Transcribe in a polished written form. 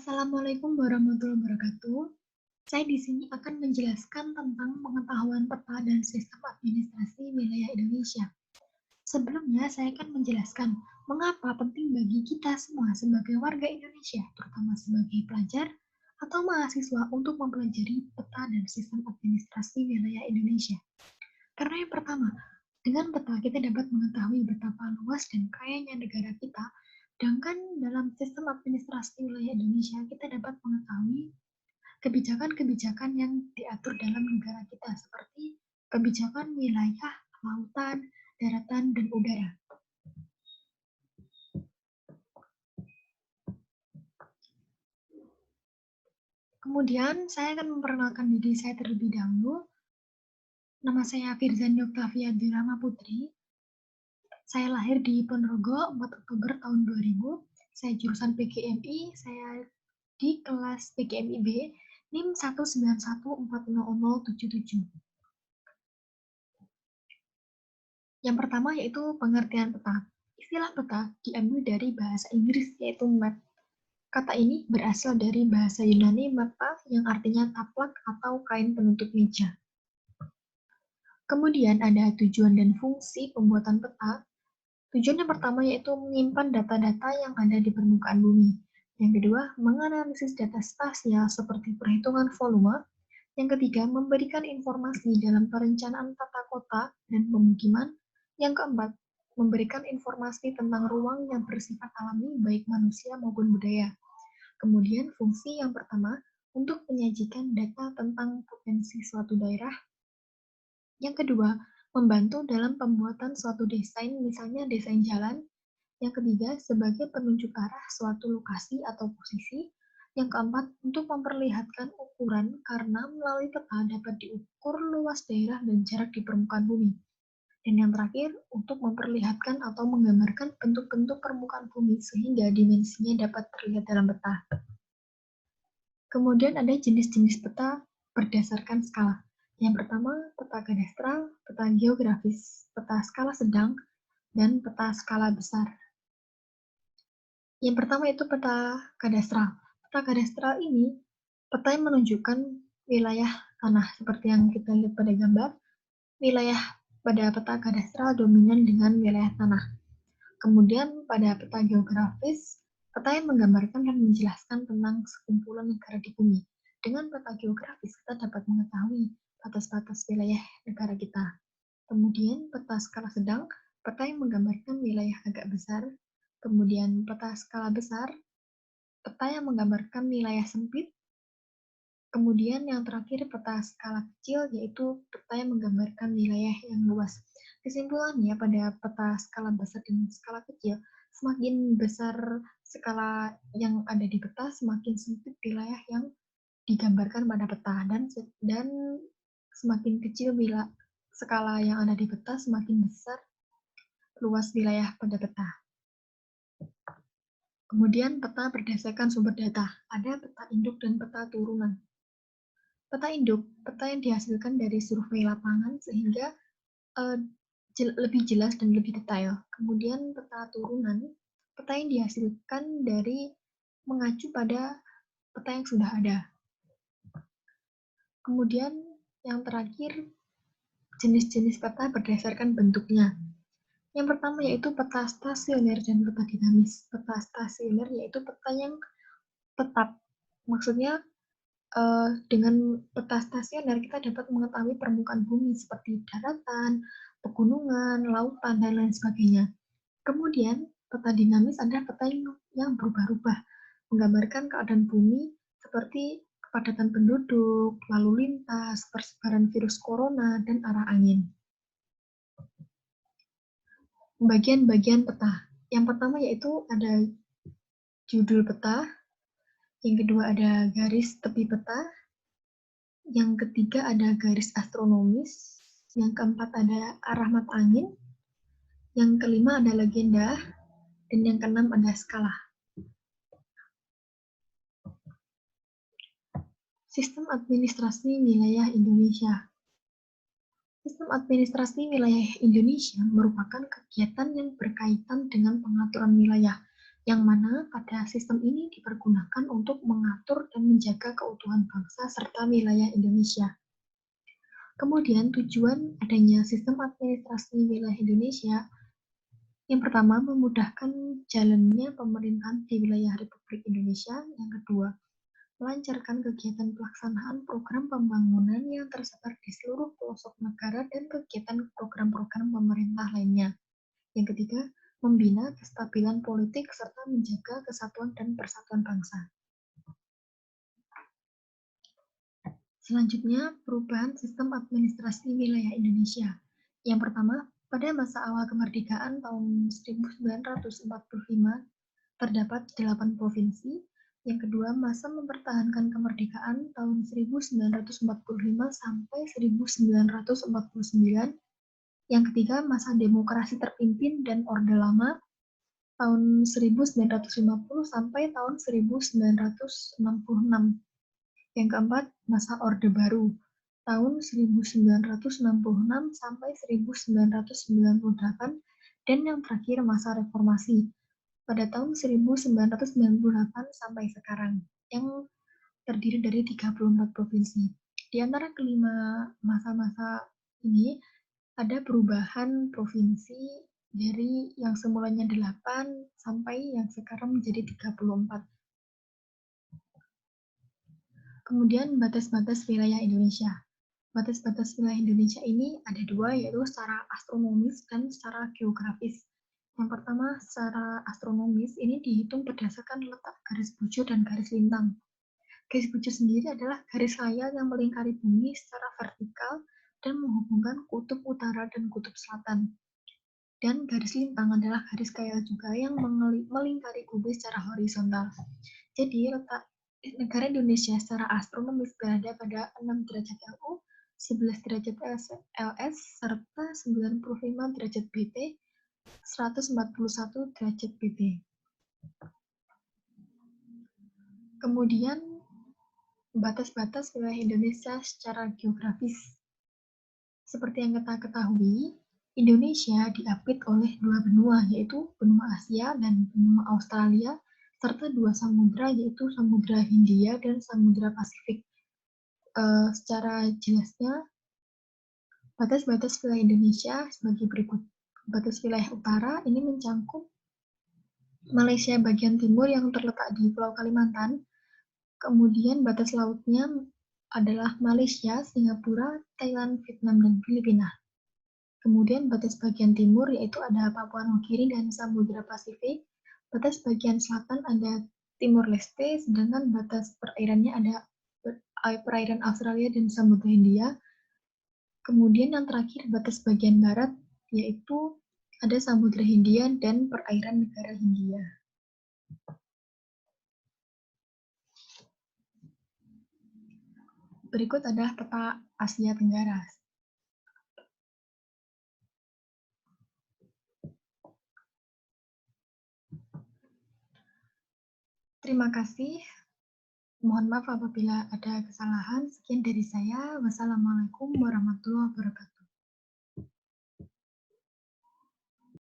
Assalamualaikum warahmatullahi wabarakatuh. Saya di sini akan menjelaskan tentang pengetahuan peta dan sistem administrasi wilayah Indonesia. Sebelumnya, saya akan menjelaskan mengapa penting bagi kita semua sebagai warga Indonesia, terutama sebagai pelajar atau mahasiswa untuk mempelajari peta dan sistem administrasi wilayah Indonesia. Karena yang pertama, dengan peta kita dapat mengetahui betapa luas dan kayanya negara kita. Sedangkan dalam sistem administrasi wilayah Indonesia, kita dapat mengetahui kebijakan-kebijakan yang diatur dalam negara kita, seperti kebijakan wilayah, lautan, daratan, dan udara. Kemudian, saya akan memperkenalkan diri saya terlebih dahulu. Nama saya Firzani Oktavia Dirama Putri. Saya lahir di Ponorogo 4 Oktober tahun 2000. Saya jurusan PGMI, saya di kelas PGMI B, NIM 191400077. Yang pertama yaitu pengertian peta. Istilah peta diambil dari bahasa Inggris yaitu map. Kata ini berasal dari bahasa Yunani mappa yang artinya taplak atau kain penutup meja. Kemudian ada tujuan dan fungsi pembuatan peta. Tujuan yang pertama yaitu menyimpan data-data yang ada di permukaan bumi. Yang kedua, menganalisis data spasial seperti perhitungan volume. Yang ketiga, memberikan informasi dalam perencanaan tata kota dan pemukiman. Yang keempat, memberikan informasi tentang ruang yang bersifat alami baik manusia maupun budaya. Kemudian fungsi yang pertama, untuk menyajikan data tentang potensi suatu daerah. Yang kedua, membantu dalam pembuatan suatu desain, misalnya desain jalan. Yang ketiga, sebagai penunjuk arah suatu lokasi atau posisi. Yang keempat, untuk memperlihatkan ukuran karena melalui peta dapat diukur luas daerah dan jarak di permukaan bumi. Dan yang terakhir, untuk memperlihatkan atau menggambarkan bentuk-bentuk permukaan bumi sehingga dimensinya dapat terlihat dalam peta. Kemudian ada jenis-jenis peta berdasarkan skala. Yang pertama, peta kadastral, peta geografis, peta skala sedang, dan peta skala besar. Yang pertama itu peta kadastral. Peta kadastral ini peta yang menunjukkan wilayah tanah seperti yang kita lihat pada gambar. Wilayah pada peta kadastral dominan dengan wilayah tanah. Kemudian pada peta geografis, peta yang menggambarkan dan menjelaskan tentang sekumpulan negara di bumi. Dengan peta geografis kita dapat mengetahui batas-batas wilayah negara kita. Kemudian peta skala sedang, peta yang menggambarkan wilayah agak besar. Kemudian peta skala besar, peta yang menggambarkan wilayah sempit. Kemudian yang terakhir peta skala kecil, yaitu peta yang menggambarkan wilayah yang luas. Kesimpulannya pada peta skala besar dan skala kecil, semakin besar skala yang ada di peta, semakin sempit wilayah yang digambarkan pada peta, dan semakin kecil bila skala yang ada di peta, semakin besar luas wilayah pada peta. Kemudian peta berdasarkan sumber data. Ada peta induk dan peta turunan. Peta induk, peta yang dihasilkan dari survei lapangan sehingga lebih jelas dan lebih detail. Kemudian peta turunan, peta yang dihasilkan dari mengacu pada peta yang sudah ada. Kemudian yang terakhir, jenis-jenis peta berdasarkan bentuknya. Yang pertama yaitu peta stasioner dan peta dinamis. Peta stasioner yaitu peta yang tetap. Maksudnya dengan peta stasioner kita dapat mengetahui permukaan bumi seperti daratan, pegunungan, lautan, dan lain sebagainya. Kemudian peta dinamis adalah peta yang berubah-ubah, menggambarkan keadaan bumi seperti kepadatan penduduk, lalu lintas, persebaran virus corona, dan arah angin. Bagian-bagian peta. Yang pertama yaitu ada judul peta, yang kedua ada garis tepi peta, yang ketiga ada garis astronomis, yang keempat ada arah mata angin, yang kelima ada legenda, dan yang keenam ada skala. Sistem administrasi wilayah Indonesia. Sistem administrasi wilayah Indonesia merupakan kegiatan yang berkaitan dengan pengaturan wilayah, yang mana pada sistem ini dipergunakan untuk mengatur dan menjaga keutuhan bangsa serta wilayah Indonesia. Kemudian tujuan adanya sistem administrasi wilayah Indonesia yang pertama, memudahkan jalannya pemerintahan di wilayah Republik Indonesia. Yang kedua, melancarkan kegiatan pelaksanaan program pembangunan yang tersebar di seluruh pelosok negara dan kegiatan program-program pemerintah lainnya. Yang ketiga, membina kestabilan politik serta menjaga kesatuan dan persatuan bangsa. Selanjutnya, perubahan sistem administrasi wilayah Indonesia. Yang pertama, pada masa awal kemerdekaan tahun 1945, terdapat 8 provinsi. Yang kedua, masa mempertahankan kemerdekaan tahun 1945 sampai 1949. Yang ketiga, masa demokrasi terpimpin dan Orde Lama tahun 1950 sampai tahun 1966. Yang keempat, masa Orde Baru tahun 1966 sampai 1998, dan yang terakhir masa reformasi pada tahun 1998 sampai sekarang, yang terdiri dari 34 provinsi. Di antara kelima masa-masa ini, ada perubahan provinsi dari yang semulanya 8 sampai yang sekarang menjadi 34. Kemudian batas-batas wilayah Indonesia. Batas-batas wilayah Indonesia ini ada dua, yaitu secara astronomis dan secara geografis. Yang pertama, secara astronomis ini dihitung berdasarkan letak garis bujur dan garis lintang. Garis bujur sendiri adalah garis khayal yang melingkari bumi secara vertikal dan menghubungkan kutub utara dan kutub selatan. Dan garis lintang adalah garis khayal juga yang melingkari bumi secara horizontal. Jadi, letak negara Indonesia secara astronomis berada pada 6 derajat LU, 11 derajat LS, serta 95 derajat BT, 141 derajat BT. Kemudian, batas-batas wilayah Indonesia secara geografis. Seperti yang kita ketahui, Indonesia diapit oleh dua benua, yaitu benua Asia dan benua Australia, serta dua samudra, yaitu Samudra Hindia dan Samudra Pasifik. Secara jelasnya, batas-batas wilayah Indonesia sebagai berikut. Batas wilayah utara ini mencangkup Malaysia bagian timur yang terletak di Pulau Kalimantan. Kemudian batas lautnya adalah Malaysia, Singapura, Thailand, Vietnam, dan Filipina. Kemudian batas bagian timur yaitu ada Papua Nugini dan Samudra Pasifik. Batas bagian selatan ada Timor Leste, sedangkan batas perairannya ada perairan Australia dan Samudra Hindia. Kemudian yang terakhir batas bagian barat yaitu ada Samudra Hindia dan perairan negara Hindia. Berikut adalah peta Asia Tenggara. Terima kasih. Mohon maaf apabila ada kesalahan. Sekian dari saya. Wassalamualaikum warahmatullahi wabarakatuh.